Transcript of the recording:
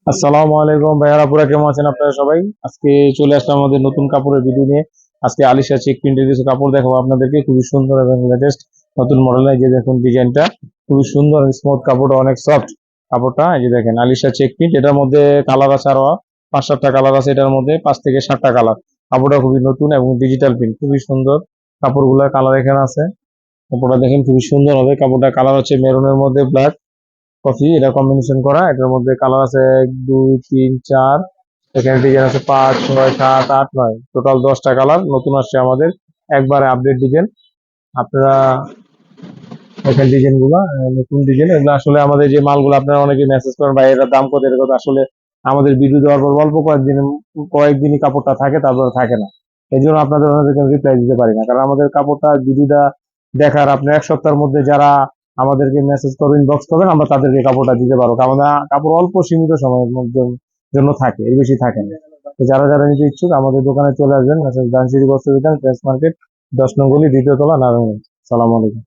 আসসালামু আলাইকুম ভাইয়ারা, পুরা কেমন আছেন আপনারা সবাই? আজকে চলে আসলাম আমাদের নতুন কাপড়ের ভিডিও নিয়ে। আজকে আলিশা চেক প্রিন্টের কিছু কাপড় দেখাবো আপনাদেরকে, খুবই সুন্দর এবং লেটেস্ট নতুন মডেল। এই যে দেখুন ডিজাইনটা খুবই সুন্দর, স্মুথ, কাপড়টা অনেক সফট। কাপড়টা এই যে দেখেন আলিশা চেক প্রিন্ট, এটার মধ্যে কালার আছে আরো 5-7টা কালার আছে, এটার মধ্যে 5 থেকে 7টা কালার। কাপড়টা খুবই নতুন এবং ডিজিটাল প্রিন্ট, খুবই সুন্দর। কাপড়গুলোর কালার এখানে আছে, কাপড়টা দেখেন খুবই সুন্দর হবে। কাপড়টা কালার হচ্ছে মেরুনের মধ্যে ব্ল্যাক কফি, এটা কম্বিনেশন করা। এটার মধ্যে কালার আছে 1 2 3 4, এখানে ডিজাইন আছে 5 6 7 8 9, টোটাল 10টা কালার নতুন আসছে আমাদের, একবারে আপডেট ডিজাইন। আপনারা এখানে ডিজাইন গুলো নতুন ডিজাইন, এগুলো আসলে আমাদের যে মালগুলো আপনারা অনেকে মেসেজ করেন ভাই এটার দাম কত, এর কথা আসলে আমাদের ভিডিও দেওয়ার পর অল্প কয়েকদিনই কাপড়টা থাকে, তারপর থাকে না। এই জন্য আপনাদের অনেকে রিপ্লাই দিতে পারি না, কারণ আমাদের কাপড়টা ভিডিওটা দেখার আপনি 1 সপ্তাহের মধ্যে যারা আমাদেরকে মেসেজ করবেন, ইনবক্স করবেন, আমরা তাদেরকে কাপড়টা দিতে পারবো, কারণ আমাদের কাপড় অল্প সীমিত সময়ের মধ্যে জন্য থাকে, এর বেশি থাকে না। তো যারা যারা নিতে ইচ্ছুক আমাদের দোকানে চলে আসবেন, মেসেজ দানশিরি বস্ত্র বিতান, প্রেস মার্কেট, 10 নং গলি, 2য় তলা, নারায়ণগঞ্জ। সালাম আলাইকুম।